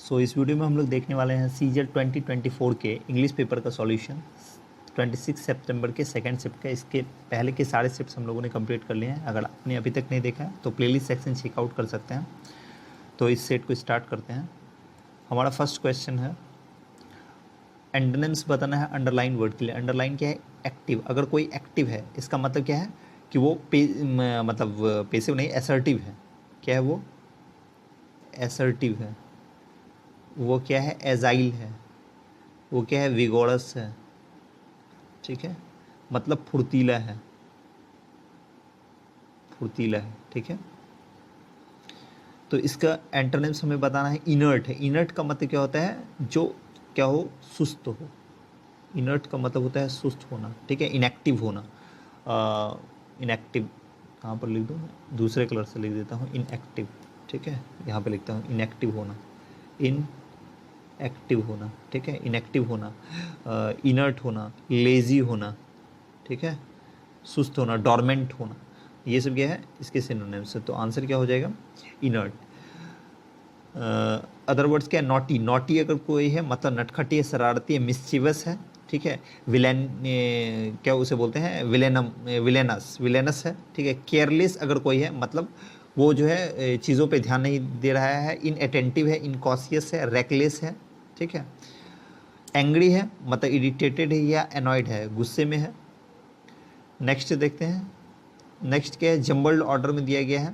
सो इस वीडियो में हम लोग देखने वाले हैं सीजेट 2024 के इंग्लिश पेपर का सॉल्यूशन 26 सितंबर के सेकंड शिफ्ट का। इसके पहले के सारे शिफ्ट्स हम लोगों ने कंप्लीट कर लिए हैं। अगर आपने अभी तक नहीं देखा है तो प्लेलिस्ट सेक्शन चेकआउट कर सकते हैं। तो इस सेट को स्टार्ट करते हैं। हमारा फर्स्ट क्वेश्चन है, एंटोनिम्स बताना है अंडरलाइन वर्ड के लिए। अंडरलाइन क्या है? एक्टिव। अगर कोई एक्टिव है इसका मतलब क्या है कि वो मतलब पैसिव नहीं, असर्टिव है। क्या है वो? असर्टिव है। वो क्या है? एजाइल है। वो क्या है? विगोरस है। ठीक है, मतलब फुर्तीला है, फुर्तीला है। ठीक है, तो इसका एंटोनिम्स हमें बताना है। इनर्ट है। इनर्ट का मतलब क्या होता है? जो क्या हो? सुस्त हो। इनर्ट का मतलब होता है सुस्त होना। ठीक है, इनएक्टिव होना। इनएक्टिव कहाँ पर लिख दूँ? दूसरे कलर से लिख देता हूँ, इनएक्टिव। ठीक है, यहाँ पे लिखता हूँ इनएक्टिव होना। एक्टिव होना। ठीक है, इनएक्टिव होना, इनर्ट होना, लेजी होना। ठीक है, सुस्त होना, डॉर्मेंट होना, ये सब क्या है? इसके सिनोनिम्स है। तो आंसर क्या हो जाएगा? इनर्ट। अदर वर्ड्स क्या है? नॉटी। नॉटी अगर कोई है मतलब नटखटी है, शरारती है, मिस्चीवस है। ठीक है, विलेन क्या उसे बोलते हैं? विलेनम, विलेनस, विलेनस है। ठीक है, केयरलेस अगर कोई है मतलब वो जो है चीज़ों पे ध्यान नहीं दे रहा है। इनअटेंटिव है, इनकॉशियस है, रेकलेस है। ठीक है, एंग्री है मतलब इरिटेटेड है या एनॉयड है, गुस्से में है। नेक्स्ट देखते हैं। नेक्स्ट क्या है? जम्बल्ड ऑर्डर में दिया गया है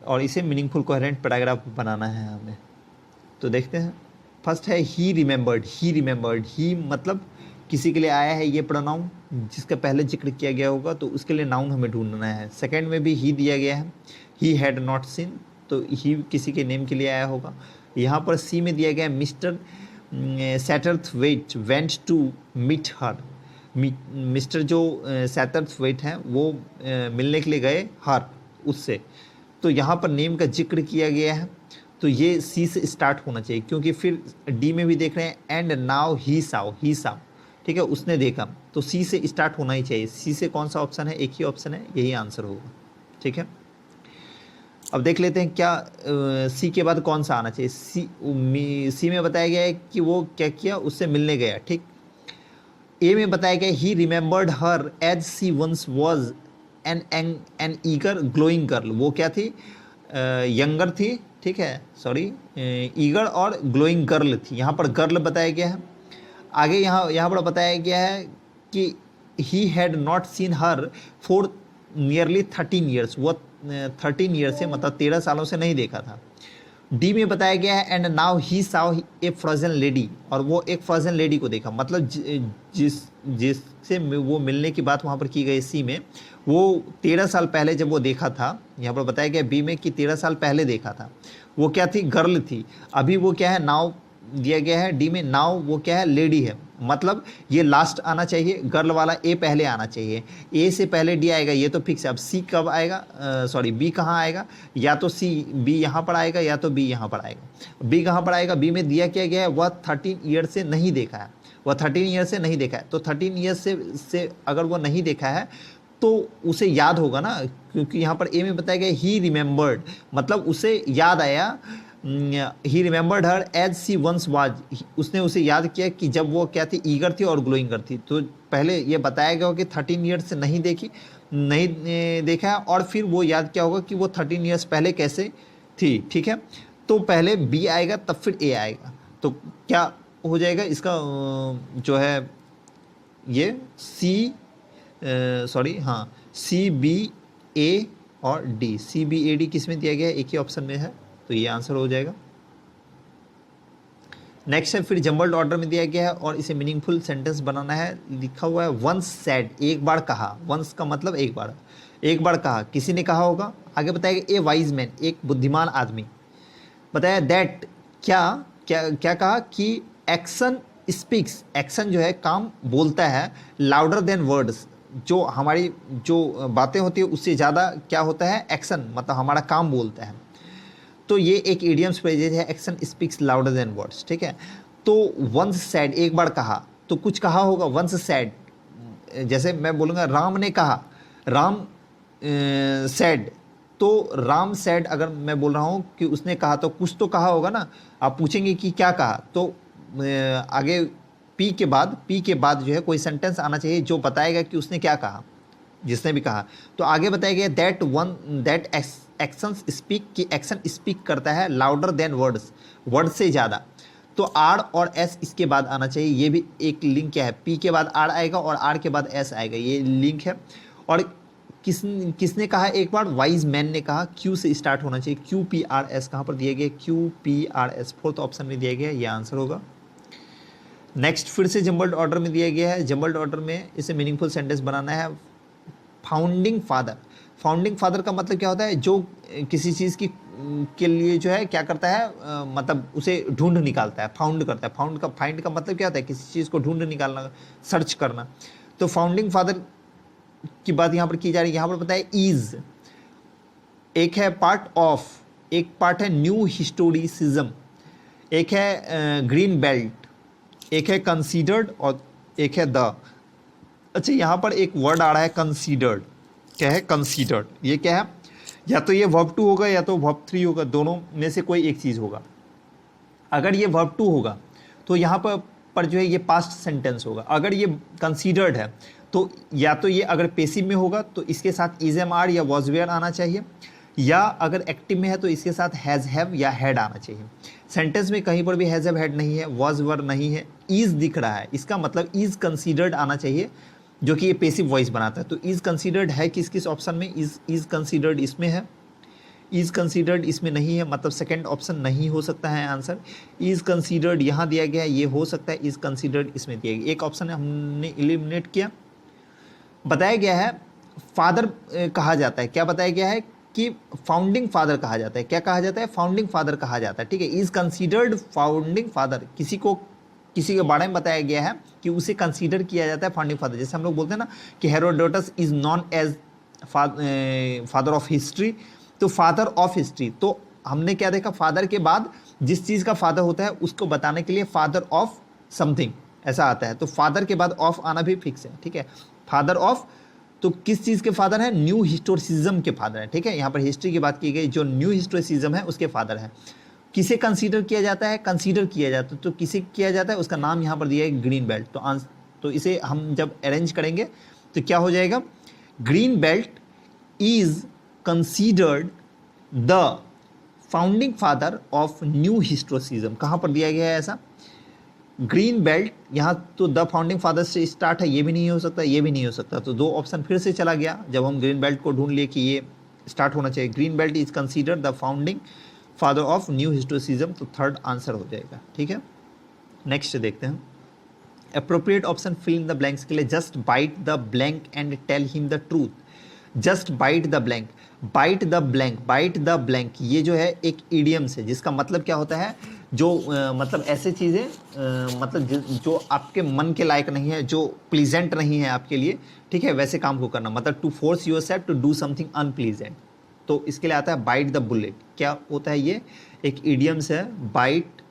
और इसे मीनिंगफुल कोहेरेंट पैराग्राफ बनाना है हमें। तो देखते हैं। फर्स्ट है ही रिमेंबर्ड। ही रिमेंबर्ड, ही मतलब किसी के लिए आया है ये प्रोनाउन जिसका पहले जिक्र किया गया होगा, तो उसके लिए नाउन हमें ढूंढना है। सेकंड में भी ही दिया गया है। ही हैड नॉट सीन, तो ही किसी के नेम के लिए आया होगा। यहाँ पर सी में दिया गया है mister Satterthwaite went to meet her. Mister जो सैटरथवेट हैं वो मिलने के लिए गए हर, उससे। तो यहाँ पर नेम का जिक्र किया गया है, तो ये सी से स्टार्ट होना चाहिए, क्योंकि फिर डी में भी देख रहे हैं एंड नाउ ही साव, ही साव। ठीक है, उसने देखा, तो सी से स्टार्ट होना ही चाहिए। सी से कौन सा ऑप्शन है? एक ही ऑप्शन है, यही आंसर होगा। ठीक है, अब देख लेते हैं क्या सी के बाद कौन सा आना चाहिए। सी में बताया गया है कि वो क्या किया? उससे मिलने गया। ठीक, ए में बताया गया he remembered her as she once was an eager glowing girl. वो क्या थी? यंगर थी। ठीक है, सॉरी, ईगर और ग्लोइंग गर्ल थी। यहाँ पर गर्ल बताया गया है। आगे यहाँ पर बताया गया है कि he had not seen her for nearly 13 years. वो 13 ईयर्स से मतलब 13 सालों से नहीं देखा था। डी में बताया गया है and now he Sao A frozen lady, और वो एक फ्रोजन लेडी को देखा, मतलब जिससे वो मिलने की बात वहाँ पर की गई सी में, वो 13 साल पहले जब वो देखा था। यहाँ पर बताया गया बी में कि 13 साल पहले देखा था। वो क्या थी? गर्ल थी। अभी वो क्या है? नाउ दिया गया है डी में, नाउ वो क्या है? लेडी है। मतलब ये लास्ट आना चाहिए, गर्ल वाला ए पहले आना चाहिए। ए से पहले डी आएगा, ये तो फिक्स है। अब सी कब आएगा? सॉरी, बी कहाँ आएगा? या तो सी बी यहाँ पर आएगा या तो बी यहाँ पर आएगा। बी कहाँ पर आएगा? बी में दिया क्या गया है? वह 13 ईयर से नहीं देखा है। वह 13 ईयर से नहीं देखा है, तो 13 ईयर से अगर वो नहीं देखा है तो उसे याद होगा ना, क्योंकि यहाँ पर ए में बताया गया ही रिमेंबर्ड, मतलब उसे याद आया। He remembered her as she once was, उसने उसे याद किया कि जब वो क्या थी? ईगर थी और ग्लोइंग थी। तो पहले ये बताया गया कि 13 ईयर्स से नहीं देखा है, और फिर वो याद क्या होगा कि वो 13 ईयर्स पहले कैसे थी। ठीक है, तो पहले बी आएगा तब फिर ए आएगा। तो क्या हो जाएगा इसका जो है ये सी, सॉरी, हाँ, सी बी ए और D. C B A D किस में दिया गया है? एक ही ऑप्शन में है, तो ये आंसर हो जाएगा। नेक्स्ट है फिर जम्बल्ड ऑर्डर में दिया गया है और इसे मीनिंगफुल सेंटेंस बनाना है। लिखा हुआ है वंस सैड, एक बार कहा। वंस का मतलब एक बार, एक बार कहा, किसी ने कहा होगा। आगे बताएगा ए वाइज मैन, एक बुद्धिमान आदमी। बताया दैट, क्या क्या क्या कहा कि एक्शन स्पीक्स, एक्शन जो है काम बोलता है, लाउडर देन वर्ड्स, जो हमारी जो बातें होती है उससे ज़्यादा क्या होता है? एक्शन, मतलब हमारा काम बोलता है। तो ये एक इडियम्स फ्रेजेज है, action speaks louder than words. ठीक है, तो वंस सैड, एक बार कहा, तो कुछ कहा होगा। वंस सैड, जैसे मैं बोलूँगा राम ने कहा, राम सैड, तो राम सेड अगर मैं बोल रहा हूँ कि उसने कहा, तो कुछ तो कहा होगा ना। आप पूछेंगे कि क्या कहा, तो आगे पी के बाद जो है कोई सेंटेंस आना चाहिए जो बताएगा कि उसने क्या कहा, जिसने भी कहा। तो आगे बताया गया दैट एक्शन स्पीक, कि एक्शन स्पीक करता है लाउडर देन वर्ड्स, वर्ड से ज़्यादा। तो आर और एस इसके बाद आना चाहिए, ये भी एक लिंक क्या है, पी के बाद आर आएगा और आर के बाद एस आएगा, ये लिंक है। और किसने कहा, एक बार वाइज मैन ने कहा क्यू से स्टार्ट होना चाहिए, क्यू पी आर एस कहाँ पर दिया गया, Q P R S, fourth option में दिया गया है, ये आंसर होगा। नेक्स्ट फिर से जम्बल्ड ऑर्डर में दिया गया है, जम्बल्ड ऑर्डर में इसे मीनिंगफुल सेंटेंस बनाना है। फाउंडिंग फादर, फाउंडिंग फादर का मतलब क्या होता है, जो किसी चीज़ की के लिए जो है क्या करता है, मतलब उसे ढूंढ निकालता है, फाउंड करता है। फाइंड का मतलब क्या होता है, किसी चीज़ को ढूंढ निकालना, सर्च करना। तो फाउंडिंग फादर की बात यहाँ पर की जा रही है। यहाँ पर बताया इज, एक है पार्ट ऑफ, एक पार्ट है न्यू हिस्टोरिसिज्म, एक है ग्रीन बेल्ट, एक है कंसीडर्ड और एक है द। अच्छा, यहाँ पर एक वर्ड आ रहा है कंसीडर्ड, क्या है कंसीडर्ड, ये क्या है, या तो ये वर्ब 2 होगा या तो वर्ब 3 होगा, दोनों में से कोई एक चीज़ होगा। अगर ये वर्ब 2 होगा तो यहाँ पर जो है ये पास्ट सेंटेंस होगा। अगर ये कंसीडर्ड है तो या तो ये अगर पेसिव में होगा तो इसके साथ इज एम आर या वॉज वेयर आना चाहिए, या अगर एक्टिव में है तो इसके साथ हैज़ हैव या हैड आना चाहिए। सेंटेंस में कहीं पर भी हैज़ हैव हैड नहीं है, वॉज वर नहीं है, इज दिख रहा है, इसका मतलब इज कंसीडर्ड आना चाहिए, जो कि ये पेसिव वॉइस बनाता है। तो इज कंसीडर्ड है किस किस ऑप्शन में, इज कंसीडर्ड इसमें है, इज कंसीडर्ड इसमें नहीं है, मतलब सेकंड ऑप्शन नहीं हो सकता है आंसर। इज कंसीडर्ड यहाँ दिया गया है, ये हो सकता है, इज कंसीडर्ड इसमें दिया गया, एक ऑप्शन हमने एलिमिनेट किया। बताया गया है फादर कहा जाता है, क्या बताया गया है कि फाउंडिंग फादर कहा जाता है, क्या कहा जाता है, फाउंडिंग फादर कहा जाता है, ठीक है। इज कंसीडर्ड फाउंडिंग फादर, किसी के बारे में बताया गया है कि उसे कंसीडर किया जाता है फाउंडिंग फादर। जैसे हम लोग बोलते हैं ना कि Herodotus is known as father of history, तो फादर ऑफ हिस्ट्री, तो हमने क्या देखा, फादर के बाद जिस चीज़ का फादर होता है उसको बताने के लिए फादर ऑफ समथिंग ऐसा आता है, तो फादर के बाद ऑफ आना भी फिक्स है, ठीक है। फादर ऑफ, तो किस चीज़ के फादर है, न्यू हिस्टोरिसिज्म के फादर है, ठीक है। यहाँ पर हिस्ट्री की बात की गई, जो न्यू हिस्टोरिसिज्म है उसके फादर है। किसे कंसीडर किया जाता है, कंसीडर किया जाता है, तो किसे किया जाता है, उसका नाम यहाँ पर दिया है ग्रीन बेल्ट। तो इसे हम जब अरेंज करेंगे तो क्या हो जाएगा, green belt is considered the founding father of new historicism. कहाँ पर दिया गया है ऐसा, ग्रीन बेल्ट, यहाँ तो द फाउंडिंग फादर से स्टार्ट है, ये भी नहीं हो सकता, ये भी नहीं हो सकता, तो दो ऑप्शन फिर से चला गया जब हम ग्रीन बेल्ट को ढूंढ लिए कि ये स्टार्ट होना चाहिए। Green belt is considered the founding father of new historicism, तो थर्ड आंसर हो जाएगा, ठीक है। नेक्स्ट देखते हैं, appropriate option fill in the blanks के लिए just bite the blank and tell him the truth. Just bite the blank, bite the blank, bite the blank, ये जो है एक इडियम्स है जिसका मतलब क्या होता है, जो मतलब ऐसे चीज़ें मतलब जो आपके मन के लायक नहीं है, जो प्लीजेंट नहीं है आपके लिए, ठीक है, वैसे काम को करना, मतलब to force your self to do something unpleasant. तो इसके लिए आता है बाइट द बुलेट। क्या होता है, ये एक इडियम्स है, बाइट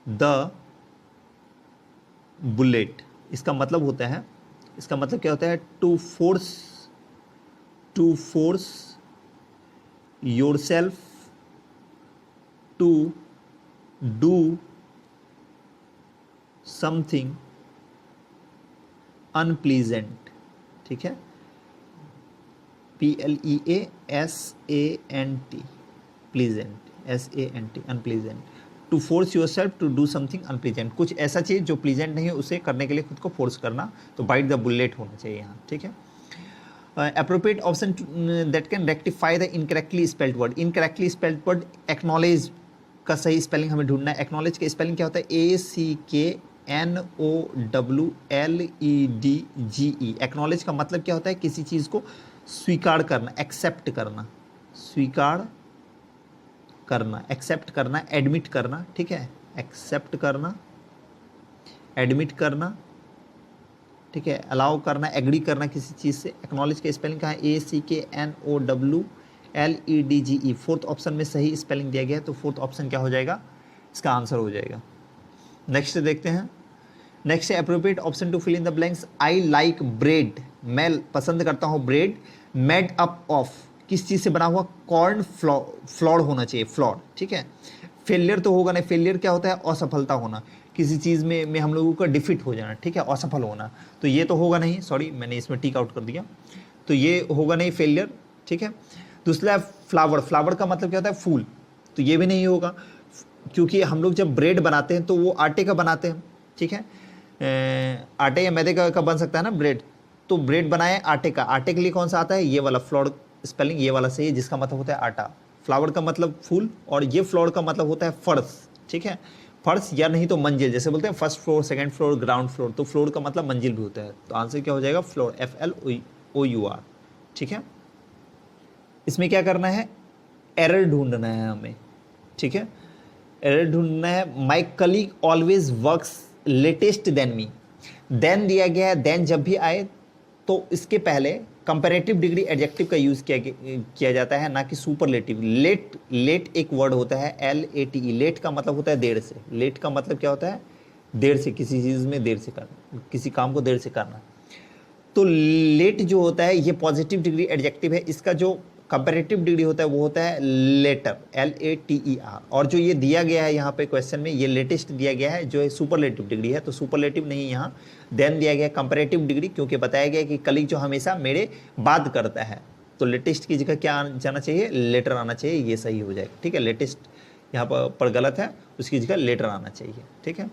द बुलेट। इसका मतलब होता है, इसका मतलब क्या होता है, to force your self to do something unpleasant, ठीक है, PLEASANT, pleasant, SANT, unpleasant. To force your self to do something unpleasant, कुछ ऐसा चीज़ जो प्लीजेंट नहीं है उसे करने के लिए खुद को फोर्स करना, तो बाइट द बुलेट होना चाहिए यहाँ, ठीक है। Appropriate option that can rectify the incorrectly spelled word, incorrectly spelled word acknowledge का सही स्पेलिंग हमें ढूंढना है। एक्नॉलेज का स्पेलिंग क्या होता है, ACKNOWLEDGE। एक्नॉलेज का मतलब क्या होता है, किसी चीज़ को स्वीकार करना, एक्सेप्ट करना, स्वीकार करना, एक्सेप्ट करना, एडमिट करना, ठीक है, एक्सेप्ट करना, एडमिट करना, ठीक है, अलाउ करना, एग्री करना किसी चीज़ से। एक्नॉलेज का स्पेलिंग कहाँ है, ACKNOWLEDGE, फोर्थ ऑप्शन में सही स्पेलिंग दिया गया है, तो फोर्थ ऑप्शन क्या हो जाएगा, इसका आंसर हो जाएगा। नेक्स्ट देखते हैं, नेक्स्ट है appropriate option to fill in the blanks. I like bread, मैं पसंद करता हूँ ब्रेड, मेड अप ऑफ, किस चीज़ से बना हुआ, कॉर्न फ्लॉर होना चाहिए, फ्लॉर, ठीक है। फेलियर तो होगा नहीं, फेलियर क्या होता है, असफलता होना, किसी चीज़ में हम लोगों का डिफिट हो जाना, ठीक है, असफल होना, तो ये तो होगा नहीं, सॉरी मैंने इसमें टिक आउट कर दिया, तो ये होगा नहीं फेलियर, ठीक है। दूसरा है फ्लावर, फ्लावर का मतलब क्या होता है, फूल, तो ये भी नहीं होगा, क्योंकि हम लोग जब ब्रेड बनाते हैं तो वो आटे का बनाते हैं, ठीक है। आटे या मैदे का बन सकता है ना ब्रेड, तो ब्रेड बनाए आटे का, आटे के लिए कौन सा आता है, ये वाला, फ्लोर स्पेलिंग ये वाला सही है, जिसका मतलब होता है आटा। फ्लावर का मतलब फूल, और ये फ्लोर का मतलब होता है फर्श, ठीक है, फर्श या नहीं तो मंजिल, जैसे बोलते हैं first floor, second floor, ground floor, तो फ्लोर का मतलब मंजिल भी होता है, तो आंसर क्या हो जाएगा, फ्लोर, FLOUR, ठीक है। इसमें क्या करना है, एरर ढूंढना है हमें, ठीक है, एरर ढूंढना है। My colleague always works latest then me, then दिया गया है, देन जब भी आए तो इसके पहले कंपैरेटिव डिग्री एडजेक्टिव का यूज किया जाता है, ना कि सुपरलेटिव। लेट एक वर्ड होता है, LATE, लेट का मतलब होता है देर से, लेट का मतलब क्या होता है, देर से, किसी चीज़ में देर से करना, किसी काम को देर से करना। तो लेट जो होता है ये पॉजिटिव डिग्री एडजेक्टिव है, इसका जो कंपैरेटिव डिग्री होता है वो होता है लेटर, LATER, और जो ये दिया गया है यहाँ पे क्वेश्चन में, ये लेटेस्ट दिया गया है जो है सुपरलेटिव डिग्री है, तो सुपरलेटिव नहीं यहाँ, देन दिया गया कंपैरेटिव डिग्री, क्योंकि बताया गया कि कलीग जो हमेशा मेरे बात करता है, तो लेटेस्ट की जगह क्या जाना चाहिए, लेटर आना चाहिए, ये सही हो जाएगा, ठीक है। लेटेस्ट यहाँ पर गलत है, उसकी जगह लेटर आना चाहिए, ठीक है।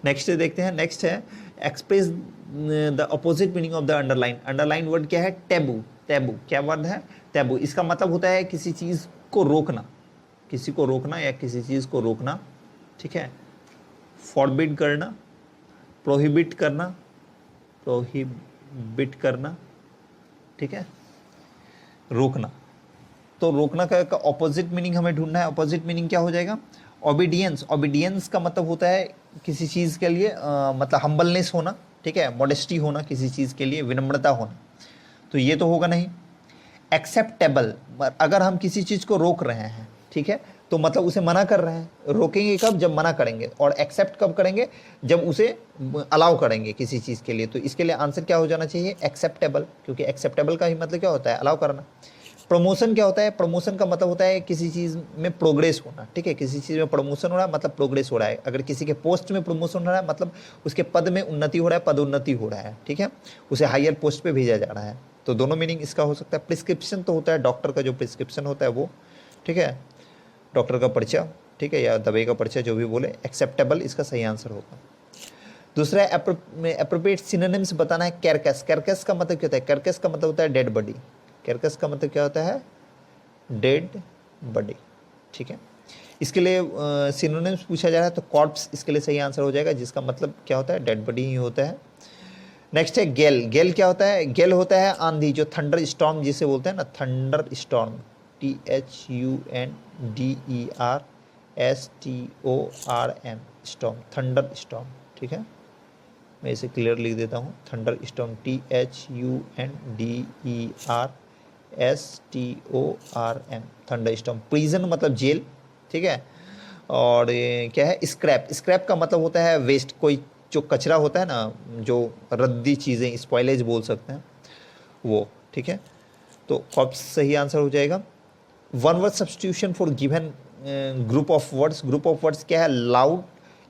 नेक्स्ट देखते हैं, नेक्स्ट है express the opposite meaning of the underline. Underline word क्या है, टैबू, टैबू क्या वर्ड है, टैबू, इसका मतलब होता है किसी चीज़ को रोकना, किसी को रोकना या किसी चीज़ को रोकना, ठीक है। फॉरबिड करना, प्रोहिबिट करना, प्रोहिबिट करना, ठीक है, रोकना, तो रोकना का ऑपोजिट मीनिंग हमें ढूंढना है, ऑपोजिट मीनिंग क्या हो जाएगा, ओबीडियंस। ओबीडियंस का मतलब होता है किसी चीज़ के लिए मतलब हम्बलनेस होना, ठीक है, मॉडेस्टी होना, किसी चीज़ के लिए विनम्रता होना, तो ये तो होगा नहीं। एक्सेप्टेबल, अगर हम किसी चीज़ को रोक रहे हैं, ठीक है, तो मतलब उसे मना कर रहे हैं, रोकेंगे कब, जब मना करेंगे, और एक्सेप्ट कब करेंगे, जब उसे अलाउ करेंगे किसी चीज़ के लिए, तो इसके लिए आंसर क्या हो जाना चाहिए, एक्सेप्टेबल, क्योंकि एक्सेप्टेबल का ही मतलब क्या होता है, अलाउ करना। प्रमोशन क्या होता है, प्रमोशन का मतलब होता है किसी चीज़ में प्रोग्रेस होना, ठीक है, किसी चीज़ में प्रमोशन हो रहा है मतलब प्रोग्रेस हो रहा है, अगर किसी के पोस्ट में प्रमोशन हो रहा है मतलब उसके पद में उन्नति हो रहा है, पदोन्नति हो रहा है, ठीक है, उसे हायर पोस्ट पे भेजा जा रहा है, तो दोनों मीनिंग इसका हो सकता है। प्रिस्क्रिप्शन तो होता है डॉक्टर का जो प्रिस्क्रिप्शन होता है वो, ठीक है, डॉक्टर का पर्चा, ठीक है, या दवाई का पर्चा, जो भी बोले, एक्सेप्टेबल इसका सही आंसर होगा। दूसरा है एप्रोप्रिएट सिनोनिम्स बताना है। कैरकस, कैरकस का मतलब क्या होता है, कैरकस का मतलब होता है डेड बॉडी, कैरकस का मतलब क्या होता है, डेड बॉडी, ठीक है। इसके लिए सिनोनिम्स पूछा जा रहा है, तो कॉर्प्स इसके लिए सही आंसर हो जाएगा, जिसका मतलब क्या होता है, डेड बॉडी ही होता है। नेक्स्ट है गेल, गेल क्या होता है, गेल होता है आंधी, जो थंडर स्टॉर्म जिसे बोलते हैं ना, thunder storm, THUNDERSTORM, storm, thunder storm, ठीक है, मैं इसे क्लियर लिख देता हूँ, thunder storm, THUNDERSTORM, thunder storm. Prison मतलब जेल, ठीक है, और क्या है, स्क्रैप, स्क्रैप का मतलब होता है वेस्ट, कोई जो कचरा होता है ना, जो रद्दी चीज़ें, स्पॉइलेज बोल सकते हैं वो, ठीक है, तो कॉप्स सही आंसर हो जाएगा। One word substitution for given group of words, group of words क्या है, loud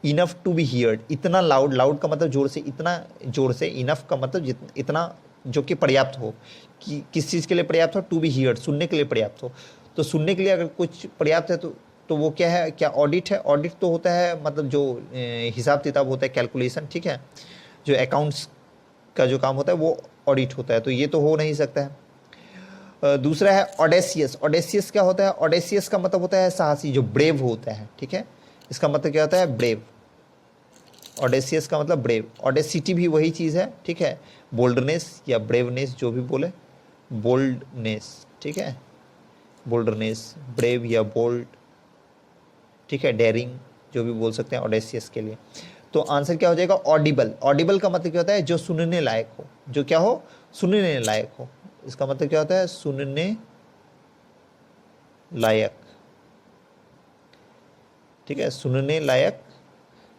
enough to be heard, इतना लाउड, लाउड का मतलब जोर से, इतना जोर से, इनफ का मतलब इतना जो कि पर्याप्त हो, कि किस चीज़ के लिए पर्याप्त हो, टू बी हियर्ड, सुनने के लिए पर्याप्त हो, तो सुनने के लिए अगर कुछ पर्याप्त है तो वो क्या है, क्या ऑडिट है, ऑडिट तो होता है मतलब जो हिसाब किताब होता है, कैलकुलेशन, ठीक है, जो अकाउंट्स का जो काम होता है वो ऑडिट होता है, तो ये तो हो नहीं सकता है। दूसरा है ऑडेसियस, ऑडेसियस क्या होता है, ऑडेसियस का मतलब होता है साहसी, जो ब्रेव होता है, ठीक है, इसका मतलब क्या होता है, ब्रेव, ऑडेसियस का मतलब ब्रेव। ऑडेसिटी भी वही चीज़ है, ठीक है, बोल्डनेस या ब्रेवनेस जो भी बोले, बोल्डनेस, ठीक है, बोल्डनेस, ब्रेव या बोल्ड, ठीक है, डेयरिंग जो भी बोल सकते हैं ऑडेसियस के लिए। तो आंसर क्या हो जाएगा, ऑडिबल, ऑडिबल का मतलब क्या होता है, जो सुनने लायक हो, जो क्या हो, सुनने लायक हो, इसका मतलब क्या होता है, सुनने लायक, ठीक है, सुनने लायक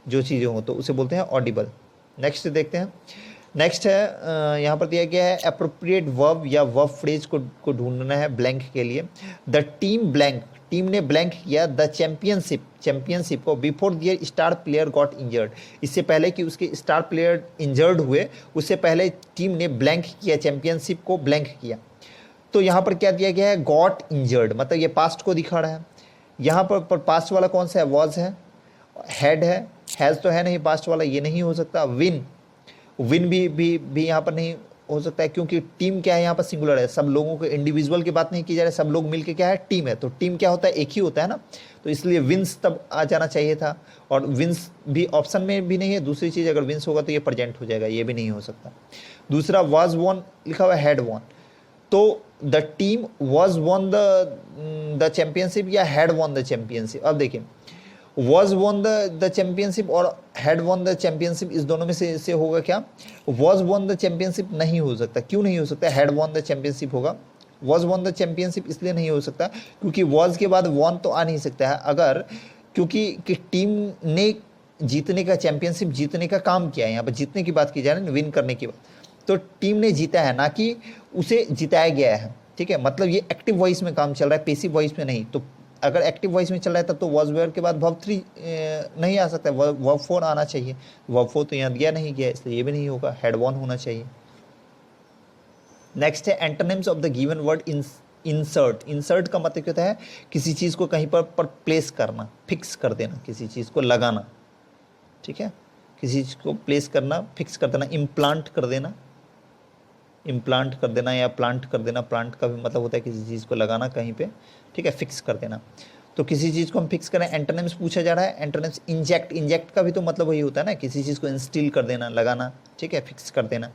जो चीज़ें हो तो उसे बोलते हैं ऑडिबल। नेक्स्ट देखते हैं, नेक्स्ट है यहाँ पर दिया गया है अप्रोप्रिएट वर्ब या वर्ब फ्रेज को ढूंढना है ब्लैंक के लिए। द टीम ब्लैंक, टीम ने ब्लैंक किया द चैंपियनशिप को बिफोर दियर स्टार प्लेयर गॉट इंजर्ड, इससे पहले कि उसके स्टार प्लेयर इंजर्ड हुए उससे पहले टीम ने ब्लैंक किया, चैंपियनशिप को ब्लैंक किया। तो यहाँ पर क्या दिया गया है, गॉट इंजर्ड, मतलब ये पास्ट को दिखा रहा है। यहाँ पर पास्ट वाला कौन सा है, वॉज है, हैड है, हैज़ तो है नहीं, पास्ट वाला ये नहीं हो सकता। विन भी यहाँ पर नहीं हो सकता है, क्योंकि टीम क्या है यहाँ पर सिंगुलर है, सब लोगों को इंडिविजुअल की बात नहीं की जा रही, सब लोग मिलके क्या है, टीम है। तो टीम क्या होता है, एक ही होता है ना, तो इसलिए विंस तब आ जाना चाहिए था, और विंस भी ऑप्शन में भी नहीं है। दूसरी चीज़, अगर विंस होगा तो ये प्रेजेंट हो जाएगा, ये भी नहीं हो सकता। दूसरा वाज वॉन लिखा हुआ है, हैड वॉन, तो the team was won the championship या हैड वॉन द चैंपियनशिप। अब देखिए, वॉज वॉन द चैंपियनशिप और हैड वॉन द चैंपियनशिप, इस दोनों में से होगा क्या, वॉज वॉन द चैंपियनशिप नहीं हो सकता। क्यों नहीं हो सकता, हैड वॉन द चैंपियनशिप होगा। वॉज वॉन द चैंपियनशिप इसलिए नहीं हो सकता क्योंकि वॉज के बाद वॉन तो आ नहीं सकता है, अगर क्योंकि टीम ने जीतने का, चैंपियनशिप जीतने का काम किया है, यहाँ पर जीतने की बात की जा रही है, विन करने की बात, तो टीम ने जीता है, ना कि उसे जिताया गया है। ठीक है, मतलब ये एक्टिव वॉइस में काम चल रहा है, पैसिव वॉइस में नहीं। तो अगर एक्टिव वॉइस में चल रहा है तब तो वॉज वेयर के बाद वर्ब 3 नहीं आ सकता, वर्ब 4 आना चाहिए। वर्ब 4 तो यहाँ दिया नहीं गया, इसलिए ये भी नहीं होगा, हैड वॉन होना चाहिए। नेक्स्ट है antonyms of the given word insert. Insert का मतलब क्या होता है, किसी चीज़ को कहीं पर प्लेस करना, फिक्स कर देना, किसी चीज़ को लगाना। ठीक है, किसी चीज़ को प्लेस करना, फिक्स कर देना, इम्प्लांट कर देना, इम्प्लांट कर देना या प्लांट कर देना। प्लांट का भी मतलब होता है किसी चीज़ को लगाना कहीं पे, ठीक है, फिक्स कर देना। तो किसी चीज़ को हम फिक्स करें, एंटोनिम्स पूछा जा रहा है। एंटोनिम्स इंजेक्ट, इंजेक्ट का भी तो मतलब वही होता है ना, किसी चीज़ को इंस्टिल कर देना, लगाना, ठीक है, फिक्स कर देना।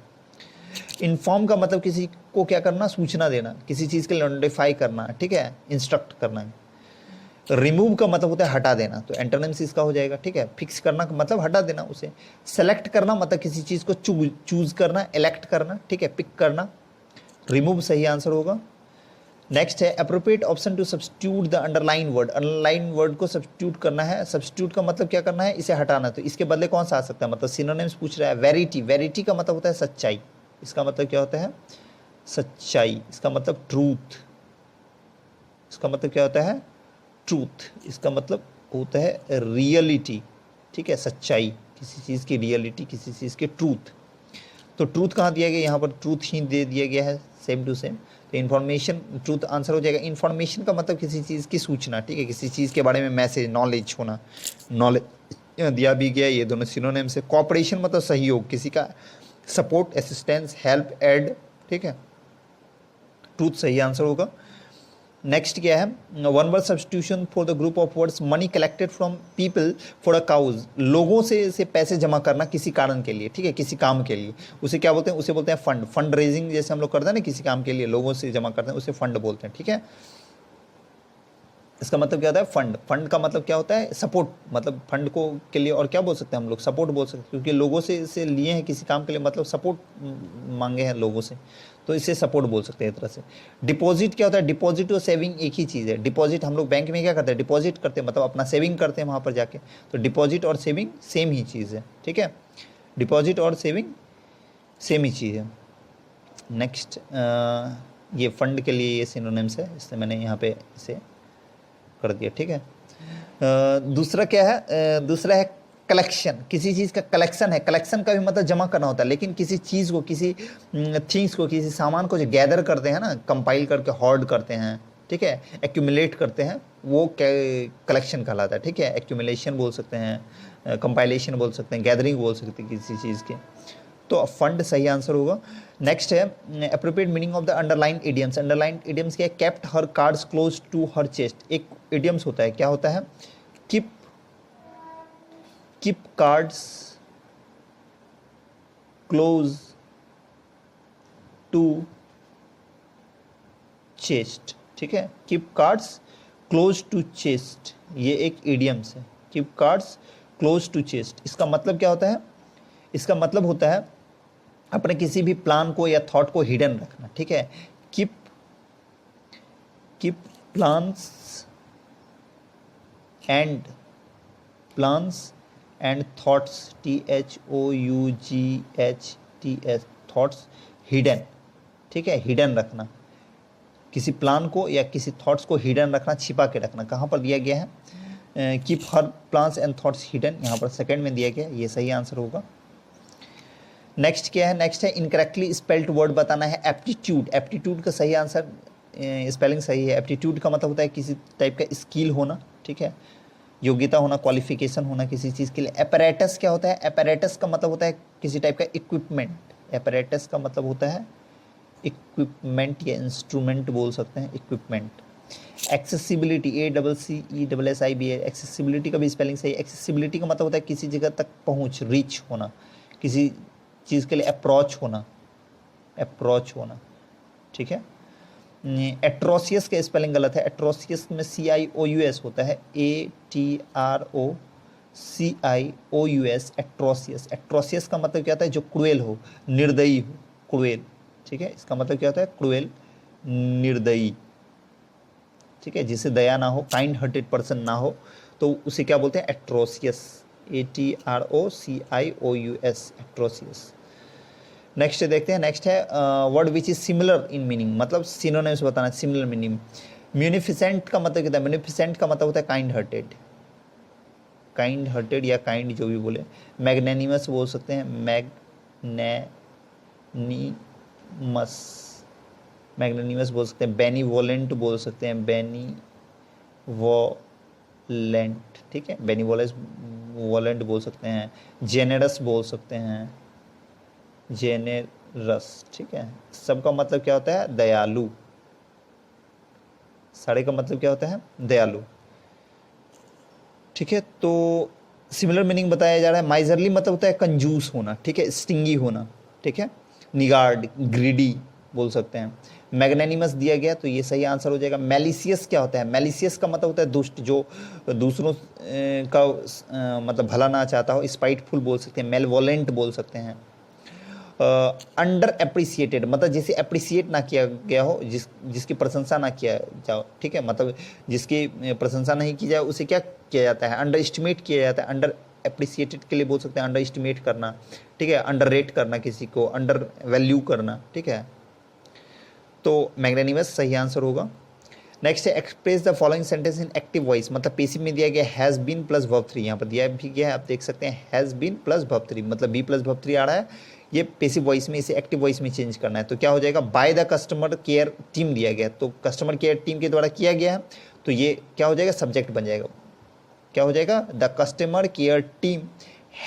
इन्फॉर्म का मतलब किसी को क्या करना, सूचना देना, किसी चीज़ के लिए नोटिफाई करना, ठीक है, इंस्ट्रक्ट करना। रिमूव का मतलब होता है हटा देना, तो एंटोनिम्स इसका हो जाएगा। ठीक है, फिक्स करना का मतलब हटा देना उसे। सेलेक्ट करना मतलब किसी चीज़ को चूज करना, इलेक्ट करना, ठीक है, पिक करना। रिमूव सही आंसर होगा। नेक्स्ट है appropriate option to substitute the underline word. Underline word को सब्स्टिट्यूट करना है। सब्स्टिट्यूट का मतलब क्या करना है, इसे हटाना। तो इसके बदले कौन सा आ सकता है, मतलब सिनोनिम्स पूछ रहा है। वेरिटी, वेरिटी का मतलब होता है सच्चाई, इसका मतलब क्या होता है, सच्चाई। इसका मतलब ट्रूथ, इसका मतलब क्या होता है, ट्रूथ। इसका मतलब होता है रियलिटी, ठीक है, सच्चाई, किसी चीज़ की रियलिटी, किसी चीज़ की ट्रूथ। तो ट्रूथ कहाँ दिया गया, यहाँ पर ट्रूथ ही दे दिया गया है, सेम टू सेम। तो इन्फॉर्मेशन, ट्रूथ आंसर हो जाएगा। इन्फॉर्मेशन का मतलब किसी चीज़ की सूचना, ठीक है, किसी चीज़ के बारे में मैसेज, नॉलेज होना, नॉलेज दिया भी गया, ये दोनों सिनोनिम से। कॉपरेशन मतलब सहयोग, किसी का सपोर्ट, असिस्टेंस, हेल्प, एड, ठीक है, ट्रूथ सही आंसर होगा। नेक्स्ट क्या है, one word substitution for the group of words money collected from people for a cause. लोगों से पैसे जमा करना किसी कारण के लिए, ठीक है, किसी काम के लिए, उसे क्या बोलते हैं, उसे बोलते हैं फंड। फंड रेजिंग जैसे हम लोग करते हैं ना, किसी काम के लिए लोगों से जमा करते हैं, उसे फंड बोलते हैं। ठीक है, इसका मतलब क्या होता है, फंड। फंड का मतलब क्या होता है, सपोर्ट, मतलब फंड को के लिए और क्या बोल सकते हैं हम लोग, सपोर्ट बोल सकते हैं, क्योंकि लोगों से इसे लिए हैं किसी काम के लिए, मतलब सपोर्ट मांगे हैं लोगों से, तो इसे सपोर्ट बोल सकते हैं एक तरह से। डिपॉजिट क्या होता है, डिपॉजिट और सेविंग एक ही चीज़ है। डिपॉजिट हम लोग बैंक में क्या करते हैं, डिपॉजिट करते हैं, मतलब अपना सेविंग करते हैं वहाँ पर जाके। तो डिपॉजिट और सेविंग सेम ही चीज़ है, ठीक है, डिपॉजिट और सेविंग सेम ही चीज़ है। नेक्स्ट ये फंड के लिए ये सिनोनिम्स है, इसलिए मैंने यहाँ पे इसे कर दिया। ठीक है, दूसरा क्या है, दूसरा है कलेक्शन। किसी चीज़ का कलेक्शन है, कलेक्शन का भी मतलब जमा करना होता है, लेकिन किसी चीज़ को, किसी थिंग्स को, किसी सामान को जो गैदर करते हैं ना, कंपाइल करके हॉर्ड करते हैं, ठीक है, एक्यूमुलेट करते हैं, वो कलेक्शन कहलाता है। ठीक है, एक्यूमुलेशन बोल सकते हैं, कंपाइलेशन बोल सकते हैं, गैदरिंग बोल सकते हैं किसी चीज़ के। तो फंड सही आंसर होगा। नेक्स्ट है appropriate meaning of the underline idioms. Underline idioms क्या है, kept her cards close to her chest. एक इडियम्स होता है, क्या होता है, keep cards close to chest. ठीक है, keep cards close to chest, ये एक इडियम्स है, keep cards close to chest. इसका मतलब क्या होता है, इसका मतलब होता है अपने किसी भी प्लान को या थॉट को हिडन रखना। ठीक है, keep plans and thoughts, THOUGHT HTS thoughts hidden, ठीक है, हिडन रखना, किसी प्लान को या किसी थॉट्स को हिडन रखना, छिपा के रखना। कहाँ पर दिया गया है, keep her plans and thoughts hidden, यहाँ पर सेकंड में दिया गया, ये सही आंसर होगा। नेक्स्ट क्या है, नेक्स्ट है इनकरेक्टली स्पेल्ड वर्ड बताना है, एप्टीट्यूड। एप्टीट्यूड का सही आंसर, स्पेलिंग सही है। एप्टीट्यूड का मतलब होता है किसी टाइप का स्किल होना, ठीक है, योग्यता होना, क्वालिफिकेशन होना किसी चीज़ के लिए। एपरेटस क्या होता है, एपरेटस का मतलब होता है किसी टाइप का इक्विपमेंट। एपरेटस का मतलब होता है इक्विपमेंट या इंस्ट्रूमेंट बोल सकते हैं, इक्विपमेंट। एक्सेसिबिलिटी, ACCESSIB, एक्सेसिबिलिटी का भी स्पेलिंग सही है। एक्सेसिबिलिटी का मतलब होता है किसी जगह तक पहुंच, रीच होना, किसी चीज़ के लिए अप्रोच होना, अप्रोच होना, ठीक है। एट्रोसियस का स्पेलिंग गलत है, एट्रोसियस में CIOUS होता है, ATROCIOUS, एट्रोसियस। एट्रोसियस का मतलब क्या होता है, जो क्रूएल हो, निर्दयी हो, क्रूएल, ठीक है, इसका मतलब क्या होता है, क्रूएल, निर्दयी, ठीक है, जिसे दया ना हो, काइंड हार्टेड पर्सन ना हो, तो उसे क्या बोलते हैं, एट्रोसियस, ATROCIOUS, एट्रोसियस। नेक्स्ट देखते हैं, नेक्स्ट है word which is similar in meaning, मतलब सिनोनिम्स बताना, सिमिलर मीनिंग। म्यूनिफिसेंट का मतलब क्या है, म्यूनिफिसेंट का मतलब होता है काइंड हार्टेड, काइंड हार्टेड या काइंड जो भी बोले। मैग्नेनिमस बोल सकते हैं, मैग्नेनिमस बोल सकते हैं। बेनीवोलेंट बोल सकते हैं, बेनीवोलेंट, ठीक है, बेनीवोलेंट बोल सकते हैं। जेनेरस बोल सकते हैं, जेनेरस, ठीक है। सबका मतलब क्या होता है, दयालु। सारे का मतलब क्या होता है, दयालु, ठीक है। तो सिमिलर मीनिंग बताया जा रहा है। माइजरली मतलब होता है कंजूस होना, ठीक है, स्टिंगी होना, ठीक है। निगार्ड, ग्रीडी बोल सकते हैं। मैग्नेनिमस दिया गया तो ये सही आंसर हो जाएगा। मैलिसियस क्या होता है, मैलिसियस का मतलब होता है दुष्ट, जो दूसरों का मतलब भला ना चाहता हो, स्पाइटफुल बोल सकते हैं, मेलवोलेंट बोल सकते हैं। अंडर एप्रिसिएटेड मतलब जिसे अप्रिसिएट ना किया गया हो, जिसकी प्रशंसा ना किया जाओ, ठीक है, मतलब जिसकी प्रशंसा नहीं की जाए उसे क्या किया जाता है, अंडर एस्टिमेट किया जाता है। अंडर एप्रिसिएटेड के लिए बोल सकते हैं अंडर एस्टिमेट करना, ठीक है, अंडर रेट करना किसी को, अंडर वैल्यू करना, ठीक है। तो मैग्नेनिमस सही आंसर होगा। नेक्स्ट है express the following sentence in active voice, मतलब पेसिव में दिया गया हैज़ बीन प्लस वर्ब 3, यहाँ पर दिया भी गया है, आप देख सकते हैं हैज़ बीन प्लस वर्ब 3, मतलब बी प्लस वर्ब 3 आ रहा है, ये पेसिव वॉइस में, इसे एक्टिव वॉइस में चेंज करना है। तो क्या हो जाएगा, by the customer care team दिया गया, तो कस्टमर केयर टीम के द्वारा किया गया है, तो ये क्या हो जाएगा, सब्जेक्ट बन जाएगा। क्या हो जाएगा, the customer care team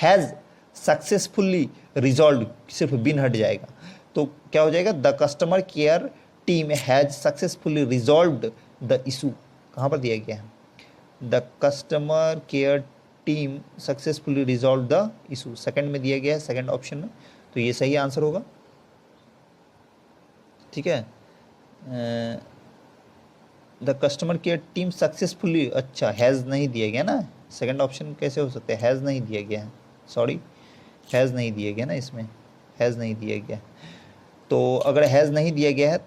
has successfully resolve, सिर्फ बिन हट जाएगा, तो क्या हो जाएगा, the customer care team has successfully resolved the issue. कहाँ पर दिया गया है, the customer care team successfully resolve the issue, second में दिया गया है, सेकंड ऑप्शन में, तो ये सही आंसर होगा, ठीक है। The customer care team successfully, अच्छा हैज़ नहीं दिया गया ना, सेकंड ऑप्शन कैसे हो सकता है, हैज़ नहीं दिया गया है, सॉरी हैज़ नहीं दिया गया ना, इसमें हैज़ नहीं दिया गया। तो अगर हैज़ नहीं दिया गया है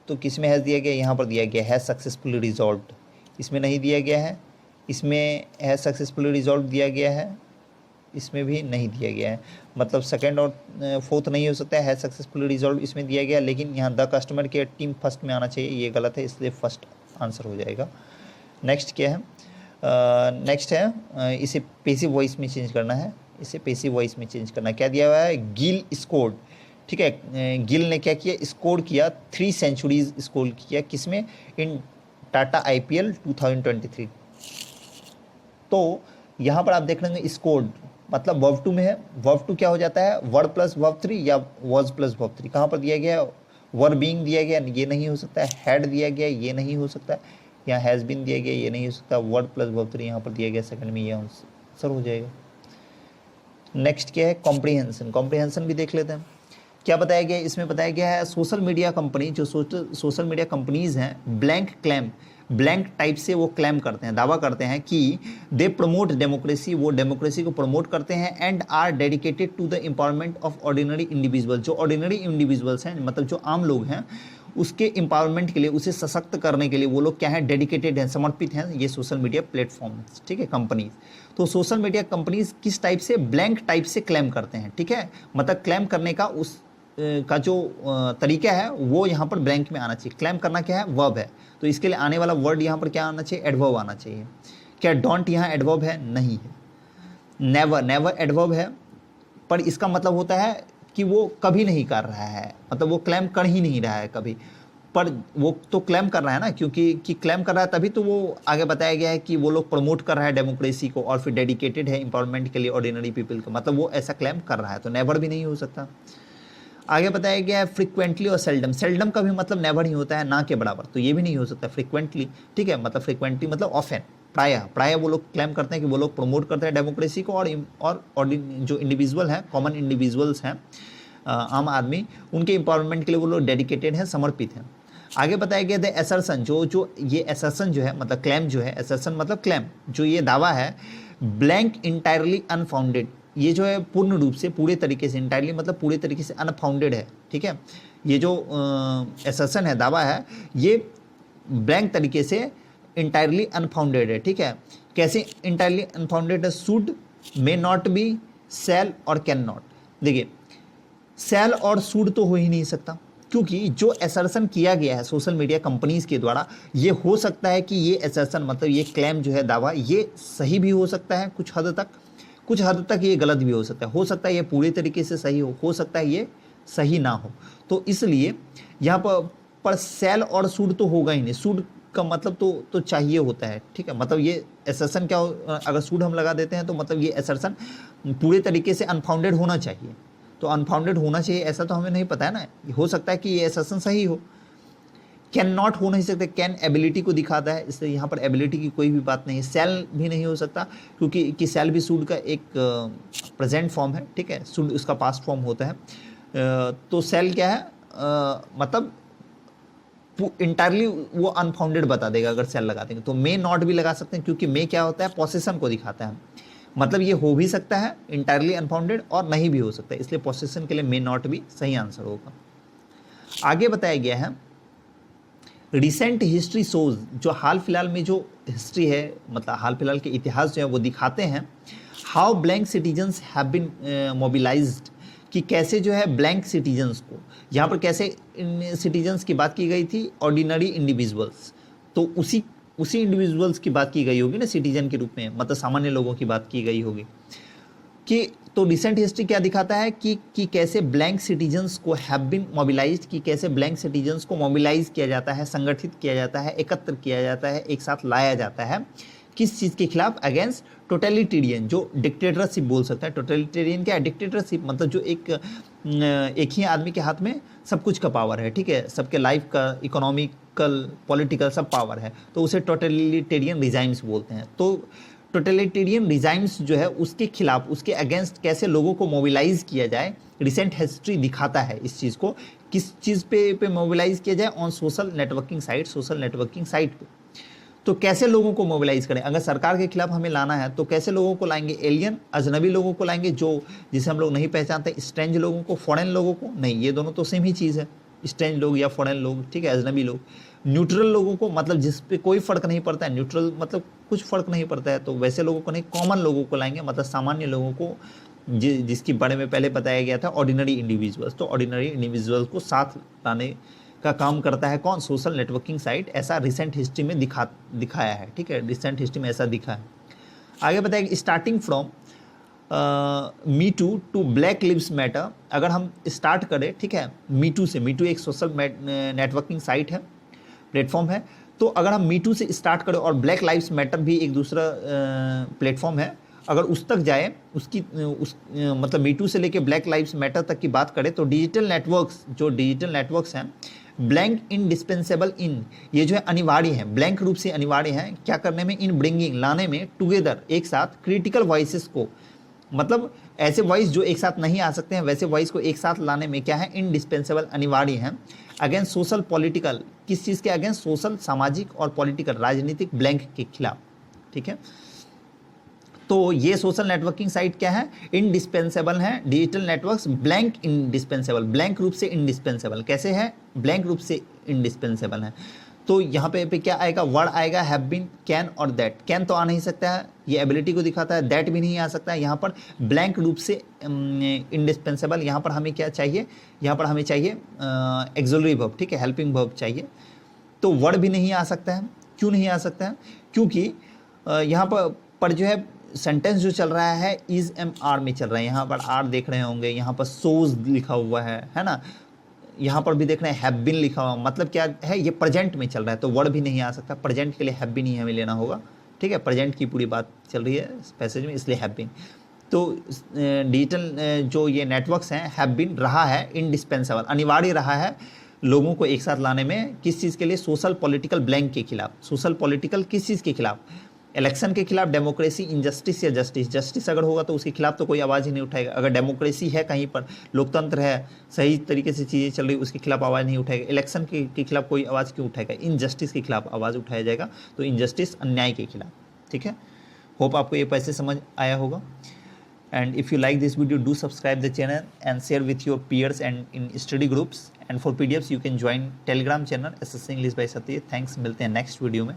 तो किस में हैज़ दिया गया, यहाँ पर दिया गया है सक्सेसफुली रिजॉल्व्ड, इसमें नहीं दिया गया है, इसमें है सक्सेसफुली रिजॉल्व दिया गया है, इसमें भी नहीं दिया गया है, मतलब सेकंड और फोर्थ नहीं हो सकता है सक्सेसफुली रिजॉल्व इसमें दिया गया, लेकिन यहाँ the customer care team first में आना चाहिए, ये गलत है, इसलिए फर्स्ट आंसर हो जाएगा। नेक्स्ट क्या है, नेक्स्ट है इसे पेसिव वॉइस में चेंज करना है, इसे पेसिव वॉइस में चेंज करना है। क्या दिया हुआ है, गिल स्कोर्ड, ठीक है, गिल ने क्या किया, स्कोर किया 3 सेंचुरीज स्कोर किया, किसमें, इन टाटा IPL 2023। तो यहाँ पर आप देख लेंगे स्कोर्ड मतलब वर्ब 2 में है, वर्ब 2 क्या हो जाता है, वर्ड प्लस वर्ब 3 या वॉज प्लस वर्ब 3। कहाँ पर दिया गया है, वर बीइंग दिया गया, ये नहीं हो सकता है, हैड दिया गया, ये नहीं हो सकता है, यहाँ हैज़ बीन दिया गया, ये नहीं हो सकता, वर्ड प्लस वर्ब 3 यहाँ पर दिया गया, सेकंड में ये आंसर हो जाएगा। नेक्स्ट क्या है, कॉम्प्रीहेंशन, कॉम्प्रीहेंशन भी देख लेते हैं। क्या बताया गया है, इसमें बताया गया है सोशल मीडिया कंपनी, जो सोशल मीडिया कंपनीज हैं, ब्लैंक क्लेम, ब्लैंक टाइप से वो क्लेम करते हैं, दावा करते हैं कि दे प्रमोट डेमोक्रेसी, वो डेमोक्रेसी को प्रमोट करते हैं, and are dedicated to the empowerment of ordinary individual, जो ऑर्डिनरी इंडिविजुअल्स हैं, मतलब जो आम लोग हैं, उसके एम्पावरमेंट के लिए, उसे सशक्त करने के लिए वो लोग क्या है, डेडिकेटेड हैं, समर्पित हैं, ये सोशल मीडिया प्लेटफॉर्म, ठीक है, कंपनीज। तो सोशल मीडिया कंपनीज किस टाइप से, ब्लैंक टाइप से क्लेम करते हैं, ठीक है, मतलब क्लेम करने का उस का जो तरीका है वो यहाँ पर ब्लैंक में आना चाहिए। क्लेम करना क्या है, वर्ब है, तो इसके लिए आने वाला वर्ड यहाँ पर क्या आना चाहिए, एडवर्ब आना चाहिए। क्या डोंट यहाँ एडवर्ब है, नहीं है। नेवर, नेवर एडवर्ब है, पर इसका मतलब होता है कि वो कभी नहीं कर रहा है, मतलब वो क्लेम कर ही नहीं रहा है कभी, पर वो तो क्लेम कर रहा है ना, क्योंकि कि क्लेम कर रहा है तभी तो वो आगे बताया गया है कि वो लोग प्रमोट कर रहा है डेमोक्रेसी को, और फिर डेडिकेटेड है एम्पावरमेंट के लिए ऑर्डिनरी पीपल को, मतलब वो ऐसा क्लेम कर रहा है, तो नेवर भी नहीं हो सकता। आगे बताया गया है फ्रिक्वेंटली और सेल्डम। सेल्डम का भी मतलब नेवर ही होता है, ना के बराबर, तो ये भी नहीं हो सकता फ्रिक्वेंटली, ठीक है, मतलब फ्रिक्वेंटली मतलब ऑफन, प्रायः प्रायः वो लोग क्लेम करते हैं कि वो लोग प्रमोट करते हैं डेमोक्रेसी को, और जो इंडिविजुअल हैं, कॉमन इंडिविजुअल्स हैं, आम आदमी, उनके एम्पावरमेंट के लिए वो लोग डेडिकेटेड हैं, समर्पित हैं। आगे बताया गया द असर्शन, जो ये असर्शन जो है, मतलब क्लेम जो है, असर्शन मतलब क्लेम, जो ये दावा है, ब्लैंक इंटायरली अनफाउंडेड, ये जो है पूर्ण रूप से, पूरे तरीके से, इंटायरली मतलब पूरे तरीके से अनफाउंडेड है, ठीक है, ये जो असर्शन है, दावा है, ये ब्लैंक तरीके से इंटायरली अनफाउंडेड है, ठीक है। कैसे इंटायरली अनफाउंडेड है, शुड, मे नॉट बी, शैल और कैन नॉट। देखिए शैल और शुड तो हो ही नहीं सकता, क्योंकि जो असर्शन किया गया है सोशल मीडिया कंपनीज के द्वारा, ये हो सकता है कि ये असर्शन मतलब ये क्लेम जो है, दावा, ये सही भी हो सकता है कुछ हद तक, कुछ हद तक ये गलत भी हो सकता है ये पूरी तरीके से सही हो सकता है ये सही ना हो। तो इसलिए यहाँ पर शैल और शुड तो होगा ही नहीं, शुड का मतलब तो चाहिए होता है, ठीक है, मतलब ये असर्शन क्या अगर शुड हम लगा देते हैं तो मतलब ये असर्शन पूरे तरीके से अनफाउंडेड होना चाहिए, तो अनफाउंडेड होना चाहिए ऐसा तो हमें नहीं पता है ना, हो सकता है कि ये असर्शन सही हो। कैन नॉट हो नहीं सकते, कैन एबिलिटी को दिखाता है, इसलिए यहाँ पर एबिलिटी की कोई भी बात नहीं है। सेल भी नहीं हो सकता, क्योंकि सेल भी शुड का एक प्रेजेंट फॉर्म है, ठीक है, शुड उसका पास्ट फॉर्म होता है। तो सेल क्या है, मतलब इंटायरली वो अनफाउंडेड बता देगा अगर सेल लगा देंगे। तो मे नॉट भी लगा सकते हैं, क्योंकि मे क्या होता है, पोसेशन को दिखाता है, मतलब ये हो भी सकता है इंटायरली अनफाउंडेड और नहीं भी हो सकता है, इसलिए पोसेशन के लिए मे नॉट भी सही आंसर होगा। आगे बताया गया है रिसेंट हिस्ट्री शोज, जो हाल फिलहाल में जो हिस्ट्री है, मतलब हाल फिलहाल के इतिहास जो है वो दिखाते हैं, how blank citizens have been mobilised, कि कैसे जो है ब्लैंक सिटीजन्स को, यहाँ पर कैसे सिटीजन्स की बात की गई थी, ऑर्डिनरी इंडिविजुअल्स, तो उसी इंडिविजुअल्स की बात की गई होगी ना सिटीजन के रूप में, मतलब सामान्य लोगों की बात की गई होगी कि, तो रिसेंट हिस्ट्री क्या दिखाता है कि कैसे ब्लैंक सिटीजन्स को हैव बीन मोबिलाइज्ड, कि कैसे ब्लैंक सिटीजन्स को मोबिलाइज किया जाता है, संगठित किया जाता है, एकत्र किया जाता है, एक साथ लाया जाता है, किस चीज़ के खिलाफ, अगेंस्ट टोटलिटेरियन, जो डिक्टेटरशिप बोल सकता है। टोटलिटेरियन क्या है, डिक्टेटरशिप मतलब जो एक ही आदमी के हाथ में सब कुछ का पावर है, ठीक है, सबके लाइफ का, इकोनॉमिकल, पॉलिटिकल सब पावर है, तो उसे टोटलिटेरियन रिजाइम्स बोलते हैं। तो टोटलिटेरियन रिजाइम्स जो है उसके खिलाफ, उसके अगेंस्ट कैसे लोगों को मोबिलाइज किया जाए, रिसेंट हिस्ट्री दिखाता है इस चीज़ को, किस चीज़ पे मोबिलाइज किया जाए, on social networking site, social networking site पे। तो कैसे लोगों को मोबिलाइज करें, अगर सरकार के खिलाफ हमें लाना है तो कैसे लोगों को लाएंगे, एलियन, अजनबी लोगों को लाएंगे, जो जिसे हम लोग नहीं पहचानते, स्ट्रेंज लोगों को, फॉरेन लोगों को नहीं, ये दोनों तो सेम ही चीज़ है, स्ट्रेंज लोग या फॉरेन लोग, ठीक है, अजनबी लोग। न्यूट्रल लोगों को, मतलब जिस पे कोई फ़र्क नहीं पड़ता है, न्यूट्रल मतलब कुछ फ़र्क नहीं पड़ता है, तो वैसे लोगों को नहीं, कॉमन लोगों को लाएंगे, मतलब सामान्य लोगों को, जिसके बारे में पहले बताया गया था ऑर्डिनरी इंडिविजुअल्स, तो ऑर्डिनरी इंडिविजुअल्स को साथ लाने का काम करता है कौन, सोशल नेटवर्किंग साइट, ऐसा रिसेंट हिस्ट्री में दिखाया है, ठीक है, रिसेंट हिस्ट्री में ऐसा दिखा है। आगे बताएंगे starting from me to black lives matter, अगर हम स्टार्ट करें, ठीक है, मी टू से, मी टू एक सोशल नेटवर्किंग साइट है, प्लेटफॉर्म है, तो अगर हम मी टू से स्टार्ट करें और ब्लैक लाइव्स मैटर भी एक दूसरा प्लेटफॉर्म है, अगर उस तक जाए, मतलब मी टू से लेके ब्लैक लाइव्स मैटर तक की बात करें, तो डिजिटल नेटवर्क्स, जो डिजिटल नेटवर्क्स हैं, ब्लैंक इंडिस्पेंसेबल इन, ये जो है अनिवार्य है, ब्लैंक रूप से अनिवार्य है, क्या करने में, इन ब्रिंगिंग, लाने में, टुगेदर, एक साथ, क्रिटिकल वॉइसेस को, मतलब ऐसे वॉइस जो एक साथ नहीं आ सकते हैं, वैसे वॉइस को एक साथ लाने में क्या है, इंडिस्पेंसेबल, अनिवार्य है, अगेंस्ट सोशल पॉलिटिकल, किस चीज़ के अगेंस्ट, सोशल, सामाजिक और पॉलिटिकल, राजनीतिक ब्लैंक के खिलाफ, ठीक है। तो ये सोशल नेटवर्किंग साइट क्या है, इंडिस्पेंसेबल है, digital networks blank indispensable, blank रूप से इंडिस्पेंसेबल, कैसे है, ब्लैंक रूप से इंडिस्पेंसेबल हैं। तो यहाँ पे क्या आएगा, वर्ड आएगा हैव बीन, कैन और दैट। कैन तो आ नहीं सकता है, ये एबिलिटी को दिखाता है, दैट भी नहीं आ सकता है। यहाँ पर ब्लैंक रूप से इंडिस्पेंसेबल, यहाँ पर हमें क्या चाहिए, यहाँ पर हमें चाहिए एक्सुलरी वर्ब, ठीक है, हेल्पिंग वर्ब चाहिए। तो वर्ड भी नहीं आ सकता है। क्यों नहीं आ सकता है, क्योंकि यहाँ पर जो है सेंटेंस जो चल रहा है इज एम आर में चल रहा है। यहाँ पर आर देख रहे होंगे, यहाँ पर सोज लिखा हुआ है ना, यहाँ पर भी देख रहे हैं हैव बीन लिखा हुआ, मतलब क्या है, ये प्रेजेंट में चल रहा है, तो वर्ड भी नहीं आ सकता। प्रेजेंट के लिए हैव बीन ही हमें लेना होगा, ठीक है, प्रेजेंट की पूरी बात चल रही है इस पैसेज में, इसलिए हैव बीन। तो डिजिटल जो ये नेटवर्क्स हैं, हैव बीन रहा है इंडिस्पेंसेबल, अनिवार्य रहा है लोगों को एक साथ लाने में, किस चीज़ के लिए, सोशल पॉलिटिकल ब्लैंक के खिलाफ। सोशल पॉलिटिकल किस चीज़ के खिलाफ, इलेक्शन के खिलाफ, डेमोक्रेसी, इनजस्टिस या जस्टिस। जस्टिस अगर होगा तो उसके खिलाफ तो कोई आवाज़ ही नहीं उठाएगा। अगर डेमोक्रेसी है, कहीं पर लोकतंत्र है, सही तरीके से चीज़ें चल रही, उसके खिलाफ आवाज़ नहीं उठाएगा। इलेक्शन के खिलाफ कोई आवाज़ क्यों उठाएगा, इनजस्टिस के खिलाफ आवाज़ उठाया जाएगा। तो इनजस्टिस, अन्याय के खिलाफ, ठीक है। होप आपको ये पैसे समझ आया होगा। And if you like this video, do subscribe the channel and share with your peers and in study groups. And for PDFs, you can join Telegram channel SS English by Satyajit. Thanks, मिलते हैं next video में।